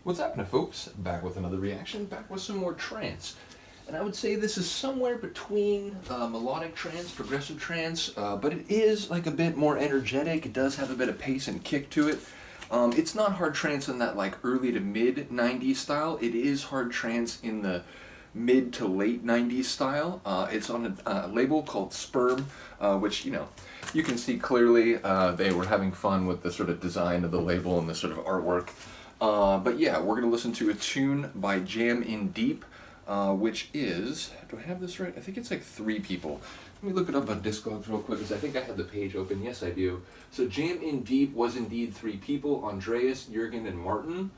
What's happening, folks? Back with another reaction, back with some more trance. And I would say this is somewhere between melodic trance, progressive trance, but it is like a bit more energetic. It does have a bit of pace and kick to it. It's not hard trance in that like early to mid 90s style. It is hard trance in the mid to late 90s style. It's on a label called Sperm, which, you can see clearly they were having fun with the sort of design of the label and the sort of artwork. But yeah, we're going to listen to a tune by Jam in Deep, which is, do I have this right? I think it's like 3 people. Let me look it up on Discogs real quick, because I think I have the page open. Yes, I do. So Jam in Deep was indeed 3 people, Andreas, Jürgen, and Martin.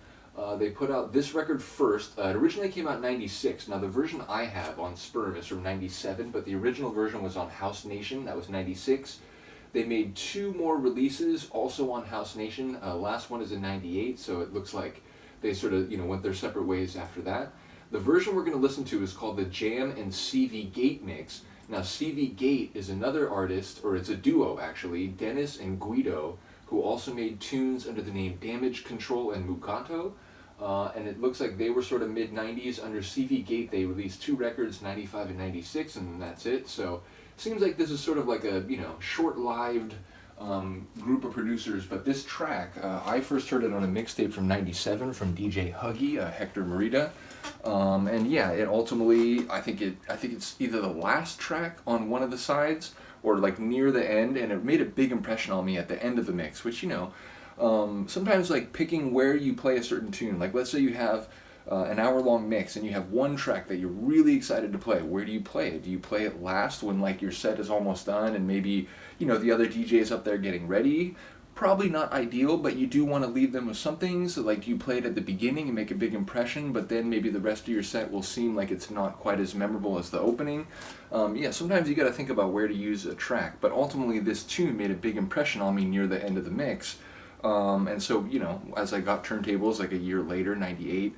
They put out this record first. It originally came out in 96. Now the version I have on Sperm is from 97, but the original version was on House Nation. That was 96. They made 2 more releases, also on House Nation. Last one is in 98, so it looks like they sort of, went their separate ways after that. The version we're going to listen to is called the Jam and CV Gate Mix. Now, CV Gate is another artist, or it's a duo actually, Dennis and Guido, who also made tunes under the name Damage Control and Mukato. And it looks like they were sort of mid-90s. Under CV Gate, they released 2 records, 95 and 96, and that's it. So seems like this is sort of like a, short-lived group of producers. But this track, I first heard it on a mixtape from 97 from DJ Huggy, Hector Merida. And yeah, it ultimately, I think it's either the last track on one of the sides or like near the end, and it made a big impression on me at the end of the mix, which, sometimes like picking where you play a certain tune, like let's say you have an hour-long mix and you have one track that you're really excited to play. Where do you play it? Do you play it last when like your set is almost done and maybe, the other DJ is up there getting ready? Probably not ideal, but you do want to leave them with something, so like you play it at the beginning and make a big impression, but then maybe the rest of your set will seem like it's not quite as memorable as the opening. Yeah, sometimes you got to think about where to use a track, but ultimately this tune made a big impression on me near the end of the mix. And so, as I got turntables like a year later, 98,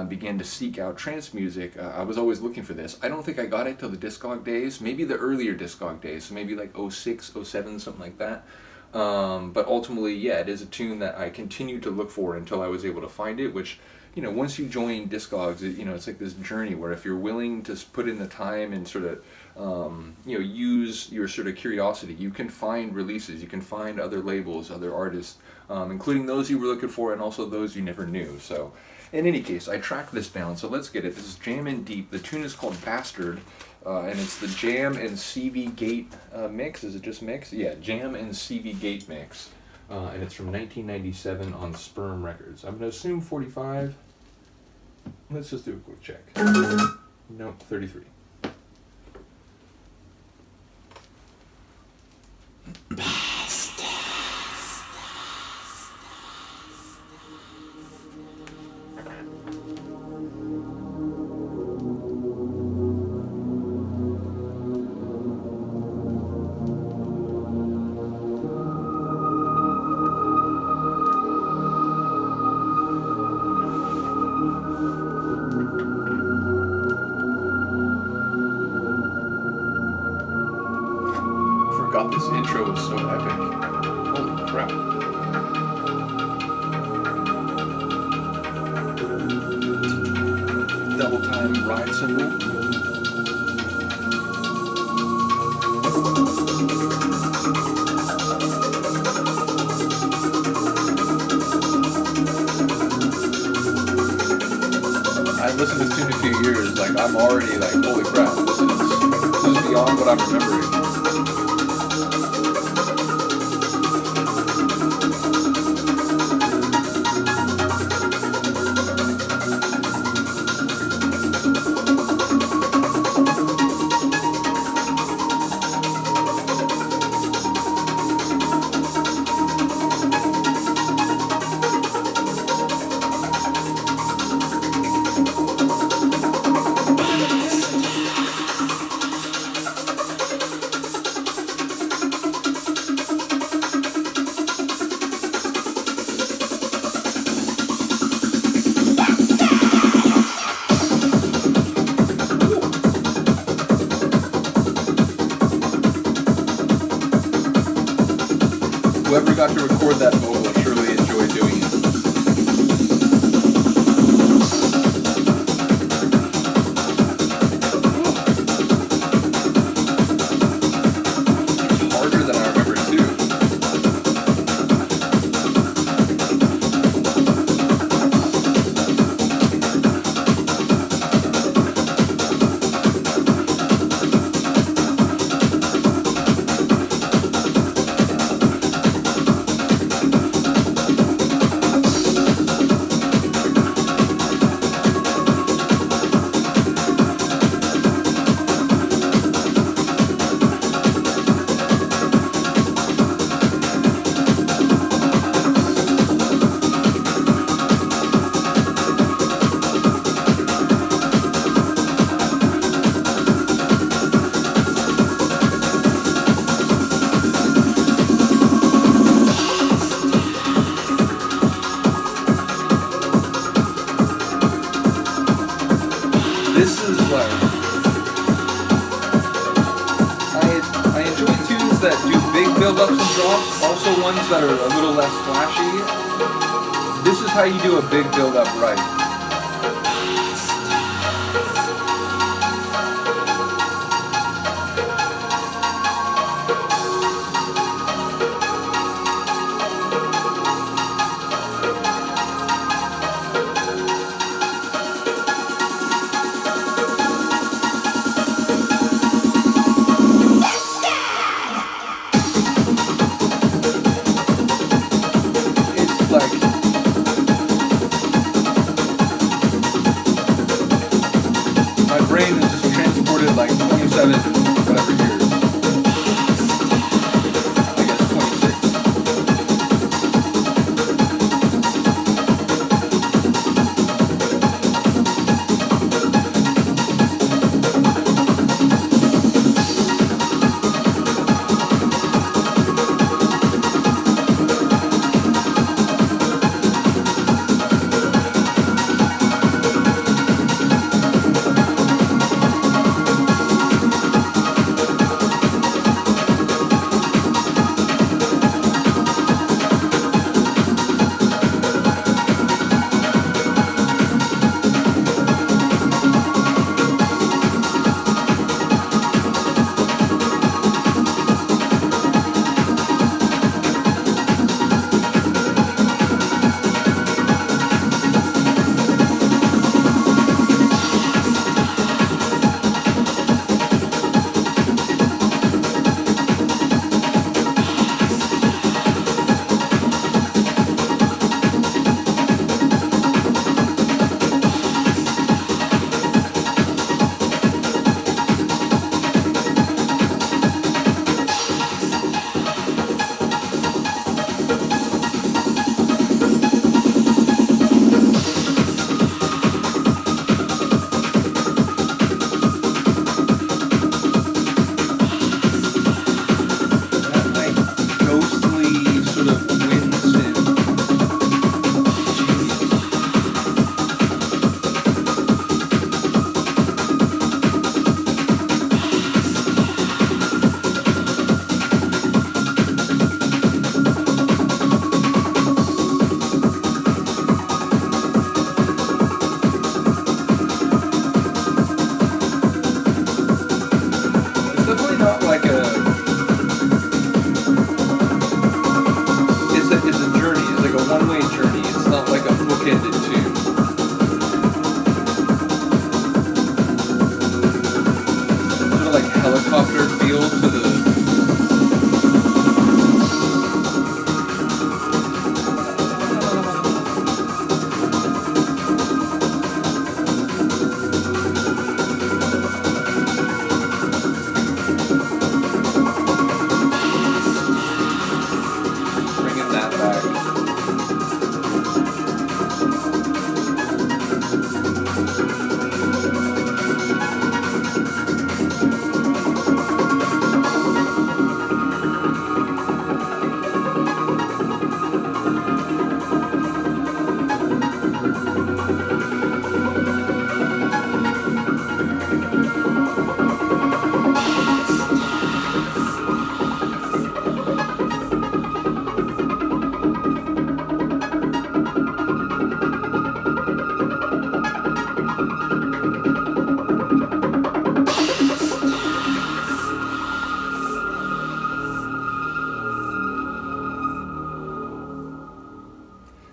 began to seek out trance music, I was always looking for this. I don't think I got it till the Discog days, maybe the earlier Discog days, so maybe like 06, 07, something like that. But ultimately, yeah, it is a tune that I continued to look for until I was able to find it, which, once you join Discogs, it's like this journey where if you're willing to put in the time and sort of, use your sort of curiosity, you can find releases, you can find other labels, other artists, including those you were looking for and also those you never knew. So in any case, I tracked this down, so let's get it. This is Jam in Deep. The tune is called Bastard. And it's the Jam and CV Gate mix. Is it just mix? Yeah, Jam and CV Gate mix. And it's from 1997 on Sperm Records. I'm going to assume 45. Let's just do a quick check. Nope, 33. Forgot this intro was so epic. Holy crap. Double time ride cymbal. I listened to this tune a few years, like I'm already like, holy crap, this is beyond what I'm remembering. Whoever got to record that vocal surely enjoyed doing it. This is like, I enjoy tunes that do big build-ups and drops, also ones that are a little less flashy. This is how you do a big build-up right.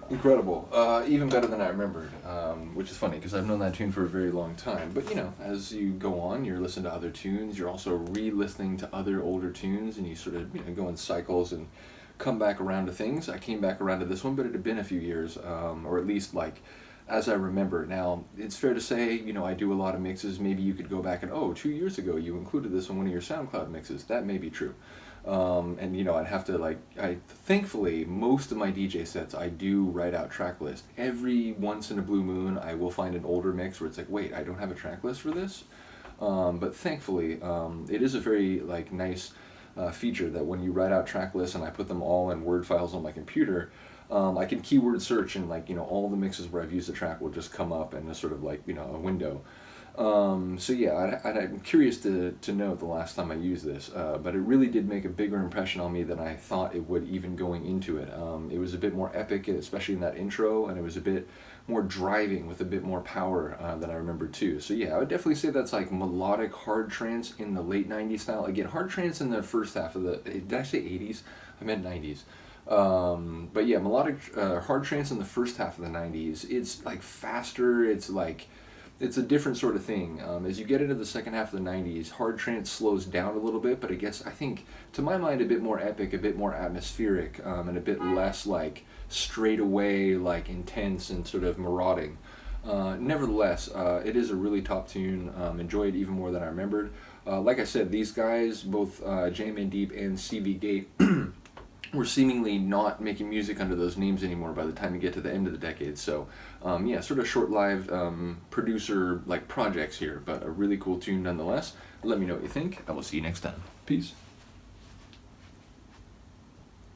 Incredible. Even better than I remembered, which is funny because I've known that tune for a very long time. But you know, as you go on, you're listening to other tunes, you're also re-listening to other older tunes, and you sort of go in cycles and come back around to things. I came back around to this one, but it had been a few years, or at least like as I remember. Now, it's fair to say, I do a lot of mixes. Maybe you could go back and, 2 years ago you included this in one of your SoundCloud mixes. That may be true. And I'd have to thankfully, most of my DJ sets, I do write out track list. Every once in a blue moon, I will find an older mix where it's like, wait, I don't have a track list for this. But thankfully, it is a very nice feature that when you write out track lists and I put them all in Word files on my computer, I can keyword search and all the mixes where I've used the track will just come up in a sort of a window. So yeah, I'm curious to know the last time I used this, but it really did make a bigger impression on me than I thought it would even going into it. It was a bit more epic, especially in that intro, and it was a bit more driving with a bit more power than I remember too. So yeah, I would definitely say that's like melodic hard trance in the late 90s style. Again, hard trance in the first half of the, did I say 80s? I meant 90s. But yeah, melodic hard trance in the first half of the 90s, it's like faster, it's a different sort of thing. As you get into the second half of the 90s, hard trance slows down a little bit, but it gets, I think, to my mind, a bit more epic, a bit more atmospheric, and a bit less like straight away, like intense and sort of marauding. Nevertheless, it is a really top tune. Enjoyed even more than I remembered. Like I said, these guys, both J-Man Deep and CV Gate, were seemingly not making music under those names anymore by the time you get to the end of the decade. So, yeah, sort of short-lived producer like projects here, but a really cool tune nonetheless. Let me know what you think, and we'll see you next time. Peace.